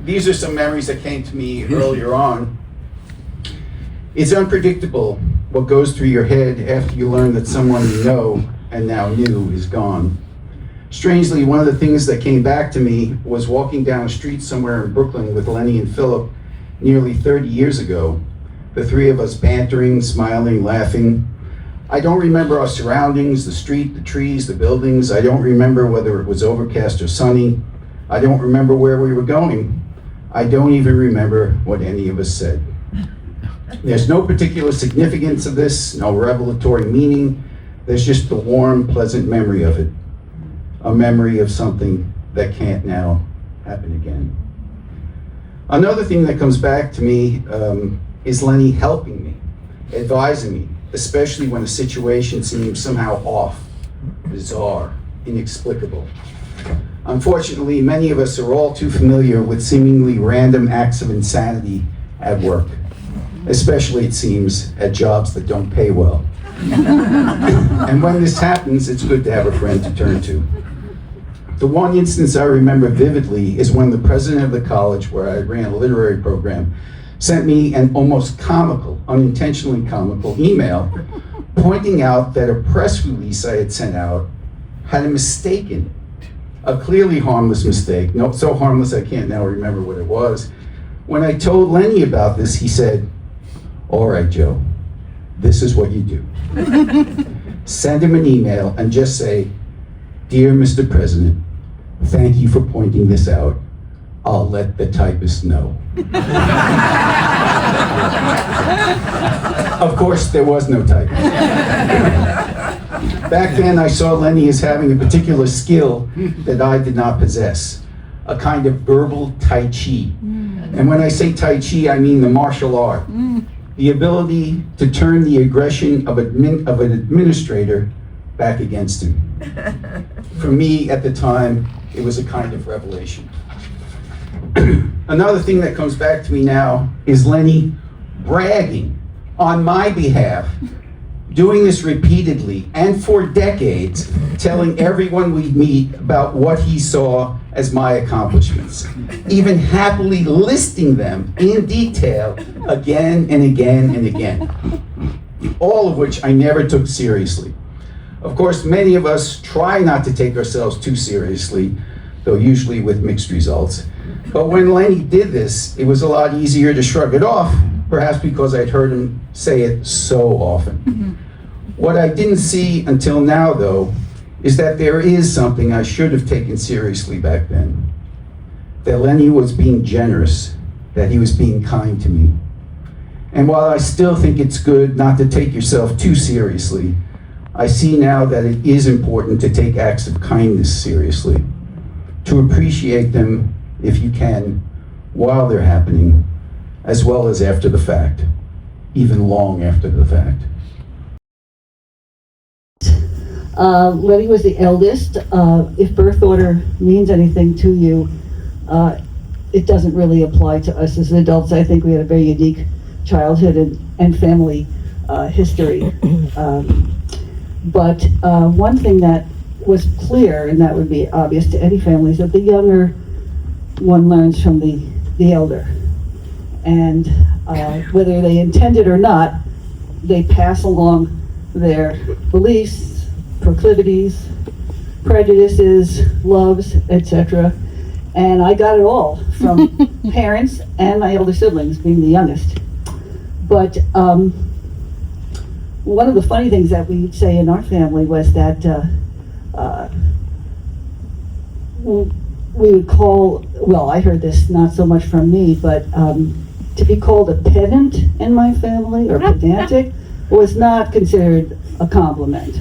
S13: These are some memories that came to me earlier on. It's unpredictable what goes through your head after you learn that someone you know and now knew is gone. Strangely, one of the things that came back to me was walking down a street somewhere in Brooklyn with Lenny and Phillip nearly 30 years ago. The three of us bantering, smiling, laughing. I don't remember our surroundings, the street, the trees, the buildings. I don't remember whether it was overcast or sunny. I don't remember where we were going. I don't even remember what any of us said. There's no particular significance of this, no revelatory meaning. There's just the warm, pleasant memory of it. A memory of something that can't now happen again. Another thing that comes back to me is Lenny helping me, advising me, especially when a situation seems somehow off, bizarre, inexplicable. Unfortunately, many of us are all too familiar with seemingly random acts of insanity at work, especially, it seems, at jobs that don't pay well. And when this happens, it's good to have a friend to turn to. The one instance I remember vividly is when the president of the college where I ran a literary program sent me an almost comical, unintentionally comical email pointing out that a press release I had sent out had a mistake in it. A clearly harmless mistake, so harmless I can't now remember what it was. When I told Lenny about this, he said, all right, Joe, this is what you do. Send him an email and just say, Dear Mr. President, thank you for pointing this out. I'll let the typist know. Of course, there was no typist. Back then, I saw Lenny as having a particular skill that I did not possess, a kind of verbal Tai Chi. And when I say Tai Chi, I mean the martial art. The ability to turn the aggression of an administrator back against him. For me, at the time, it was a kind of revelation. Another thing that comes back to me now is Lenny bragging on my behalf, doing this repeatedly and for decades, telling everyone we meet about what he saw as my accomplishments, even happily listing them in detail again and again and again, all of which I never took seriously. Of course, many of us try not to take ourselves too seriously, though usually with mixed results. But when Lenny did this, it was a lot easier to shrug it off, perhaps because I'd heard him say it so often. What I didn't see until now, though, is that there is something I should have taken seriously back then. that Lenny was being generous, that he was being kind to me. And while I still think it's good not to take yourself too seriously, I see now that it is important to take acts of kindness seriously, to appreciate them if you can while they're happening, as well as after the fact, even long after the fact.
S9: Lenny was the eldest. If birth order means anything to you, it doesn't really apply to us as adults. I think we had a very unique childhood and family history. But one thing that was clear, and that would be obvious to any family, is that the younger one learns from the elder. And whether they intend it or not, they pass along their beliefs, proclivities, prejudices, loves, etc. And I got it all from parents and my elder siblings, being the youngest. But one of the funny things that we'd say in our family was that we would call, well, I heard this not so much from me, but to be called a pedant in my family, or pedantic, was not considered a compliment.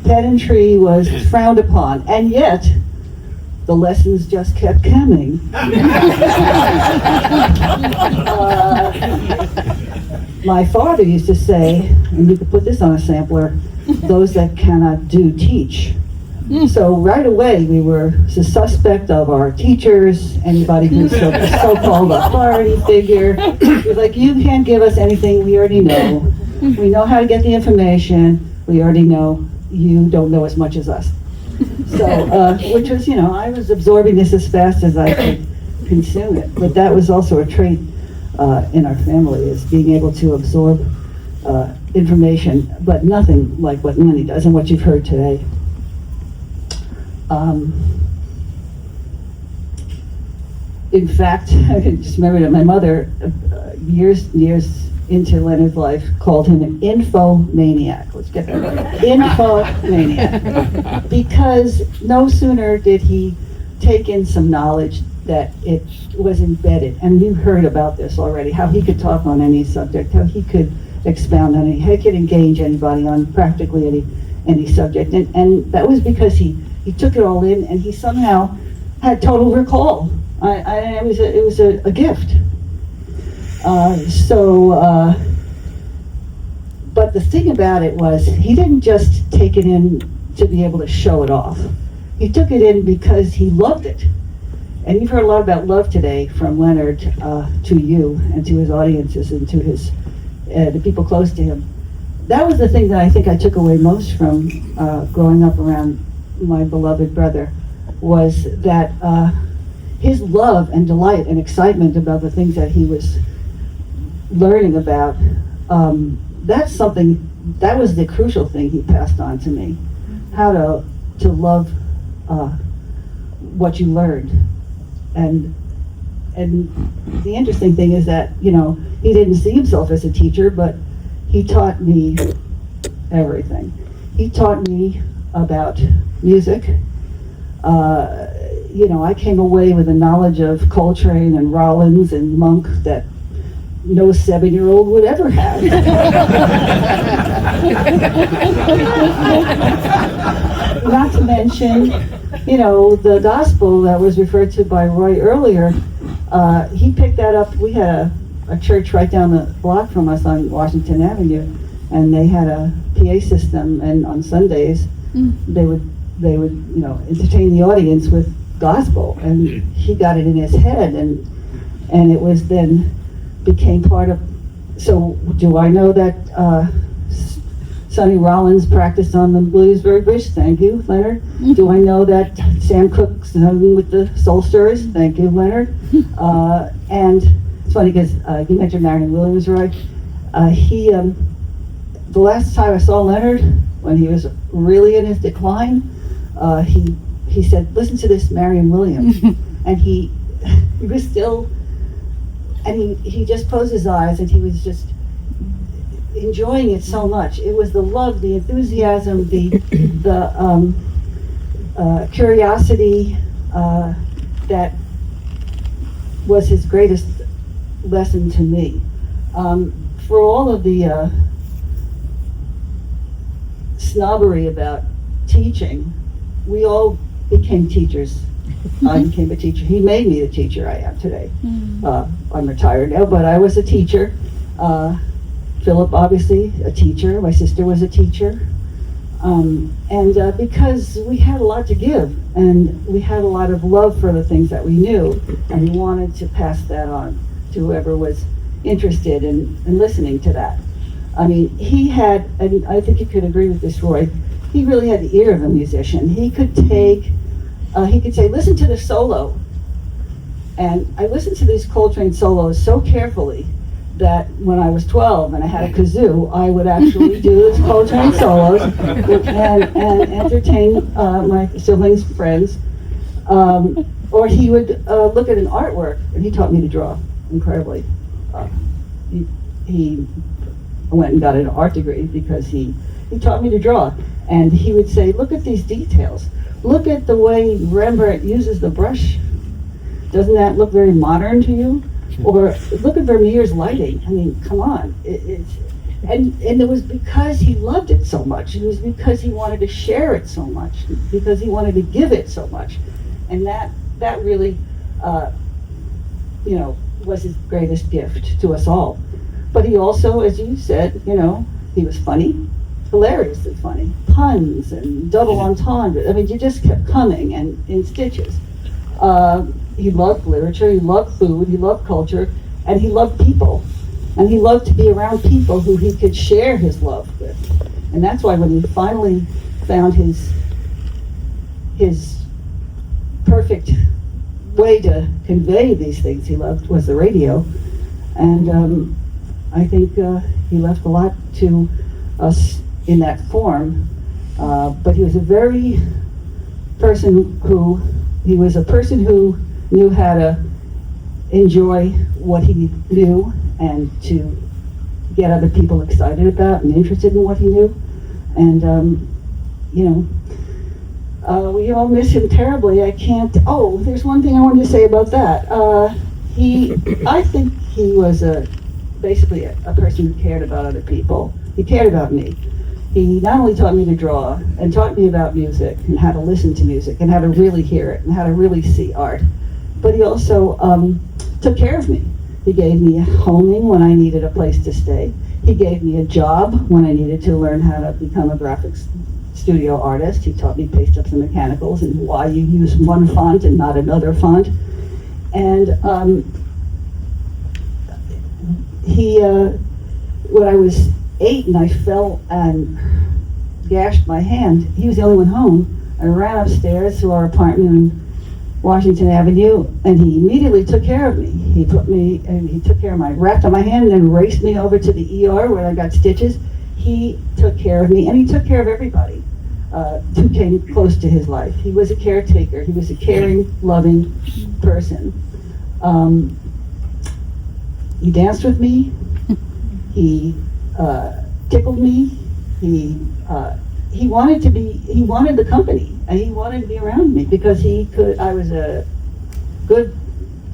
S9: Pedantry was frowned upon, and yet the lessons just kept coming. My father used to say, and you could put this on a sampler, those that cannot do, teach. So right away, we were the suspect of our teachers, anybody who's a so-called authority figure. It was like, you can't give us anything, we already know. We know how to get the information, we already know. You don't know as much as us. So, which was, I was absorbing this as fast as I could consume it. But that was also a trait in our family, is being able to absorb information, but nothing like what Lenny does and what you've heard today. In fact, I can just remember that my mother, years into Leonard's life, called him an infomaniac. Let's get that right. Infomaniac. Because no sooner did he take in some knowledge that it was embedded, and you've heard about this already, how he could talk on any subject, how he could expound on how he could engage anybody on practically any subject, and that was because he took it all in, and he somehow had total recall. It was a gift. But the thing about it was, he didn't just take it in to be able to show it off. He took it in because he loved it. And you've heard a lot about love today from Leonard to you and to his audiences and to the people close to him. That was the thing that I think I took away most from growing up around my beloved brother, was that his love and delight and excitement about the things that he was learning about, that's something, that was the crucial thing he passed on to me. How to love what you learned. And the interesting thing is that, he didn't see himself as a teacher, but he taught me everything. He taught me about music. I came away with a knowledge of Coltrane and Rollins and Monk that no 7-year-old would ever have. Not to mention, the gospel that was referred to by Roy earlier, he picked that up. We had a church right down the block from us on Washington Avenue, and they had a PA system, and on Sundays, they would entertain the audience with gospel, and he got it in his head, and it was then became part of. So do I know that Sonny Rollins practiced on the Williamsburg Bridge? Thank you, Leonard. Do I know that Sam Cooke sung with the Soul Stirrers? Thank you, Leonard. And it's funny because you mentioned Marion Williamsburg. The last time I saw Leonard, when he was really in his decline, he said, "Listen to this Marion Williams," and he was still, and he just closed his eyes, and he was just enjoying it so much. It was the love, the enthusiasm, the curiosity,
S14: that was his greatest lesson to me. For all of the snobbery about teaching, we all became teachers. I became a teacher. He made me the teacher I am today. I'm retired now, but I was a teacher. Phillip, obviously, a teacher. My sister was a teacher. And because we had a lot to give, and we had a lot of love for the things that we knew, and we wanted to pass that on to whoever was interested in listening to that. I mean, he had, and I think you could agree with this, Roy, he really had the ear of a musician. He could take, he could say, listen to the solo. And I listened to these Coltrane solos so carefully that when I was 12 and I had a kazoo, I would actually do his Coltrane solos and entertain my siblings, friends. Or he would look at an artwork, and he taught me to draw incredibly. He went and got an art degree because he taught me to draw. And he would say, look at these details. Look at the way Rembrandt uses the brush. Doesn't that look very modern to you? Or look at Vermeer's lighting. I mean, come on. And it was because he loved it so much. It was because he wanted to share it so much. Because he wanted to give it so much. And that really, was his greatest gift to us all. But he also, as you said, he was funny, hilariously funny. Puns and double entendre. I mean, you just kept coming and in stitches. He loved literature, he loved food, he loved culture, and he loved people. And he loved to be around people who he could share his love with. And that's why when he finally found his perfect way to convey these things he loved was the radio. And I think he left a lot to us in that form. But he was a person who knew how to enjoy what he knew and to get other people excited about and interested in what he knew. And, we all miss him terribly. There's one thing I wanted to say about that. I think he was basically a person who cared about other people. He cared about me. He not only taught me to draw and taught me about music and how to listen to music and how to really hear it and how to really see art, but he also took care of me. He gave me a homing when I needed a place to stay. He gave me a job when I needed to learn how to become a graphics studio artist. He taught me paste-ups and mechanicals and why you use one font and not another font. And when I was 8 and I fell and gashed my hand, he was the only one home. I ran upstairs to our apartment in Washington Avenue, and he immediately took care of me. He took care of my, wrapped on my hand and then raced me over to the ER where I got stitches. He took care of me, and he took care of everybody who came close to his life. He was a caretaker. He was a caring, loving person. He danced with me. He tickled me. He wanted the company, and he wanted to be around me because I was a good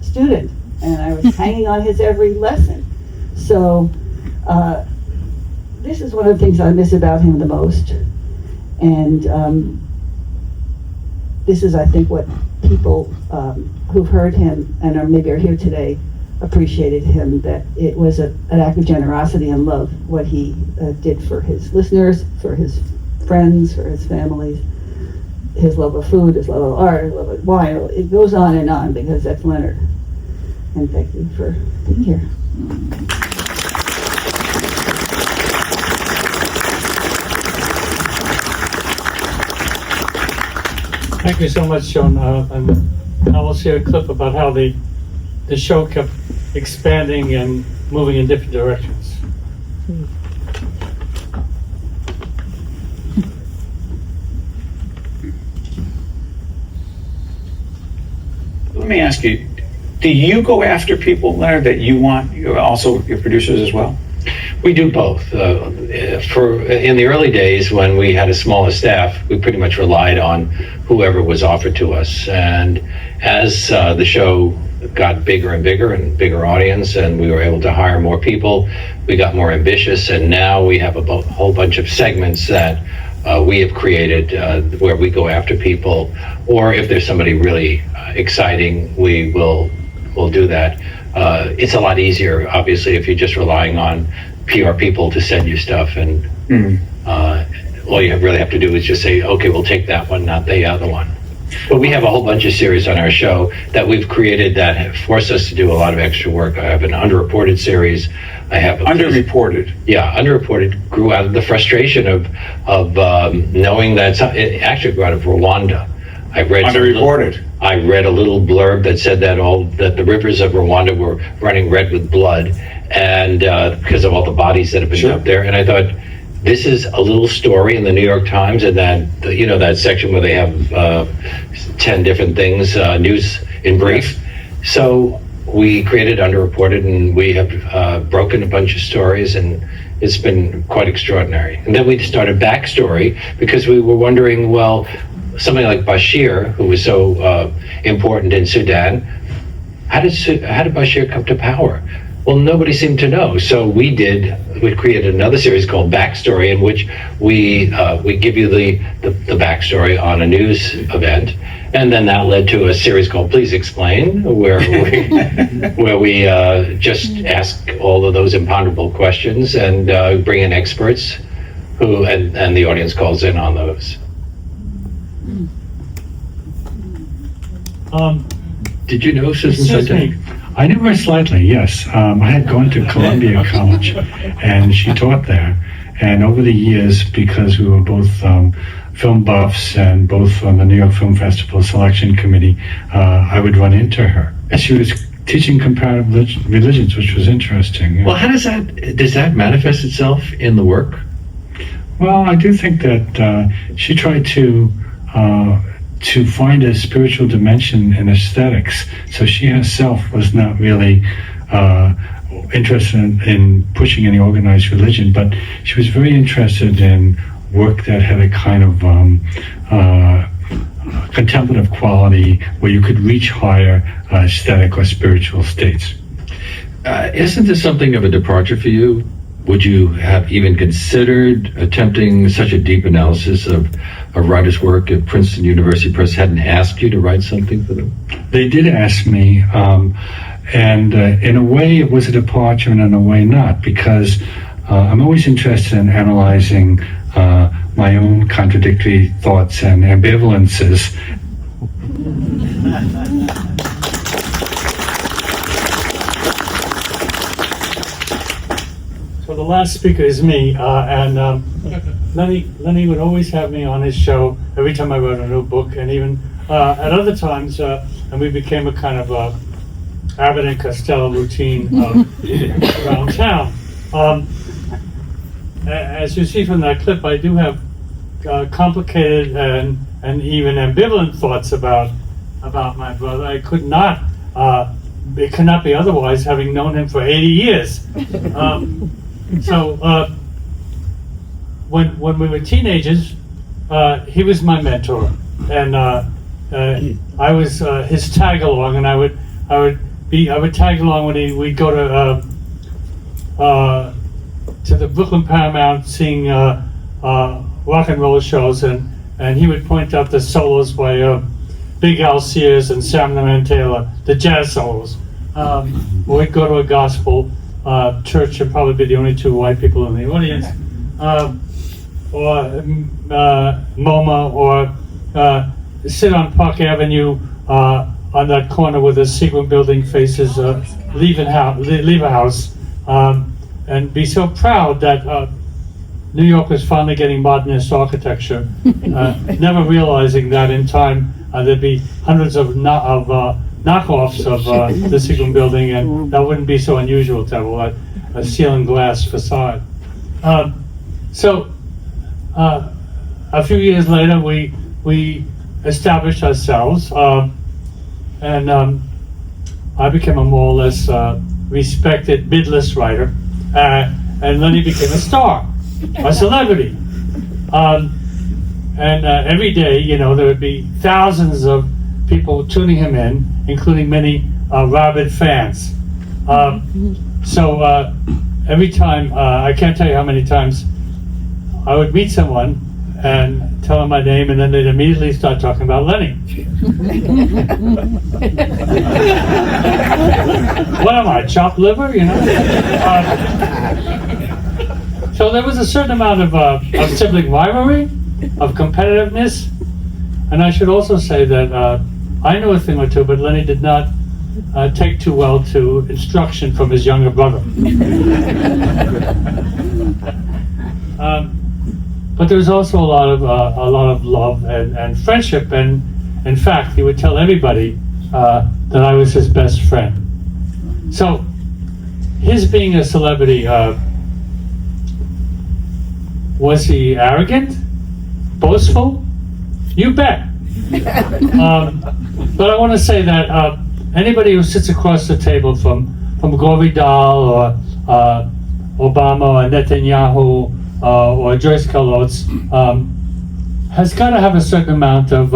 S14: student, and I was hanging on his every lesson. So this is one of the things I miss about him the most. And this is, I think, what people who've heard him and maybe are here today appreciated him, that it was an act of generosity and love, what he did for his listeners, for his friends, for his families, his love of food, his love of art, his love of wine. It goes on because that's Leonard. And thank you for being here.
S4: Thank you so much, Joan. And I will share a clip about how the show kept expanding and moving in different directions.
S15: Let me ask you, do you go after people, Leonard, that you want, also your producers as well?
S2: We do both. in the early days when we had a smaller staff, we pretty much relied on whoever was offered to us. And as the show got bigger and bigger audience, and we were able to hire more people, we got more ambitious, and now we have a whole bunch of segments that we have created where we go after people, or if there's somebody really exciting, we'll do that. It's a lot easier, obviously, if you're just relying on PR people to send you stuff, and all you really have to do is just say, okay, we'll take that one, not the other one. But we have a whole bunch of series on our show that we've created that have forced us to do a lot of extra work. I have an underreported series. I have
S1: Underreported.
S2: Yeah, underreported grew out of the frustration of knowing that it actually grew out of Rwanda. I read
S1: Underreported.
S2: I read a little blurb that said that the rivers of Rwanda were running red with blood, and because of all the bodies that have been dumped there. And I thought, this is a little story in the New York Times, and that section where they have 10 different things, news in brief. So we created Underreported, and we have broken a bunch of stories, and it's been quite extraordinary. And then we started Backstory because we were wondering, well, something like Bashir, who was so important in Sudan, how did Bashir come to power? Well, nobody seemed to know. So we created another series called Backstory, in which we give you the backstory on a news event. And then that led to a series called Please Explain, where we just ask all of those imponderable questions and bring in experts and the audience calls in on those. Did you know Susan Sontag?
S16: I knew her slightly, yes. I had gone to Columbia College, and she taught there. And over the years, because we were both film buffs and both on the New York Film Festival Selection Committee, I would run into her. And she was teaching comparative religions, which was interesting.
S2: Well, how does that manifest itself in the work?
S16: Well, I do think that she tried to find a spiritual dimension in aesthetics. So she herself was not really interested in pushing any organized religion, but she was very interested in work that had a kind of contemplative quality where you could reach higher aesthetic or spiritual states.
S2: Isn't this something of a departure for you? Would you have even considered attempting such a deep analysis of a writer's work if Princeton University Press hadn't asked you to write something for them?
S16: They did ask me, and in a way it was a departure and in a way not, because I'm always interested in analyzing my own contradictory thoughts and ambivalences.
S4: So the last speaker is me, and Lenny would always have me on his show every time I wrote a new book, and even at other times, and we became a kind of Abbott and Costello routine around town. As you see from that clip, I do have complicated and even ambivalent thoughts about my brother. I could not, it could not be otherwise, having known him for 80 years. So when we were teenagers, he was my mentor, and I was his tag along, and I would tag along when we'd go to the Brooklyn Paramount seeing rock and roll shows, and he would point out the solos by Big Al Sears and Sam the Man Taylor, the jazz solos. We'd go to a gospel church and probably be the only two white people in the audience, or MoMA, or sit on Park Avenue on that corner where the Sequin building faces Lever House, and be so proud that New York was finally getting modernist architecture, never realizing that in time there'd be hundreds of knockoffs of the Sequin building, and that wouldn't be so unusual to have a ceiling glass facade. So a few years later, we established ourselves, and I became a more or less respected mid-list writer, and Lenny became a star. a celebrity. And every day, you know, there would be thousands of people tuning him in, including many rabid fans. So every time, I can't tell you how many times, I would meet someone and tell them my name, and then they'd immediately start talking about Lenny. What am I, chopped liver, you know? So there was a certain amount of sibling rivalry, of competitiveness, and I should also say that I knew a thing or two, but Lenny did not take too well to instruction from his younger brother. But there was also a lot of love and friendship, and in fact, he would tell everybody that I was his best friend. So, his being a celebrity, was he arrogant, boastful? You bet. But I want to say that anybody who sits across the table from Gore Vidal or Obama or Netanyahu or Joyce Kalotz has got to have a certain amount of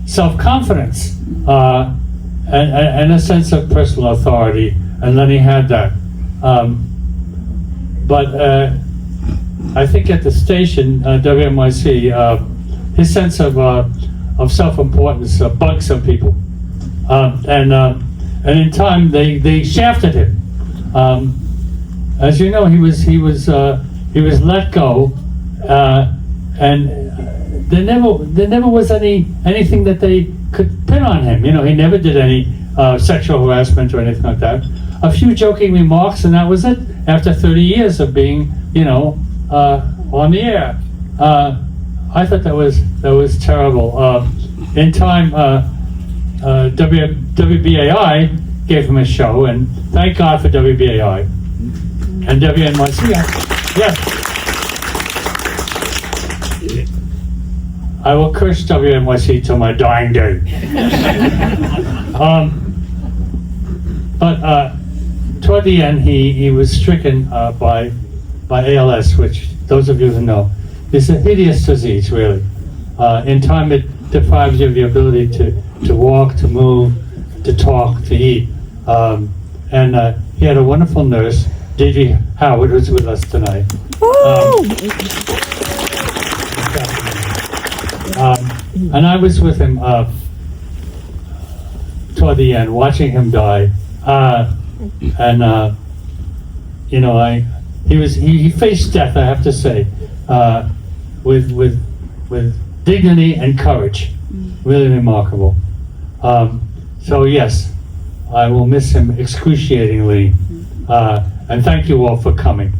S4: self-confidence and a sense of personal authority, and Lenny had that. But I think at the station, WNYC, his sense of self-importance bugged some people, and in time they shafted him. As you know, he was let go, and there never was anything that they could pin on him. You know, he never did any sexual harassment or anything like that. A few joking remarks, and that was it. After 30 years of being, you know, on the air, I thought that was terrible. In time, WBAI gave him a show, and thank God for WBAI. And WNYC, yes. I will curse WNYC till my dying day. But toward the end, he was stricken by ALS, which those of you who know is a hideous disease, really. In time, it deprives you of the ability to walk, to move, to talk, to eat. And he had a wonderful nurse, Deidre Howard, who's with us tonight. And I was with him toward the end, watching him die. And you know, he faced death, I have to say, with dignity and courage. Really remarkable. So yes, I will miss him excruciatingly. And thank you all for coming.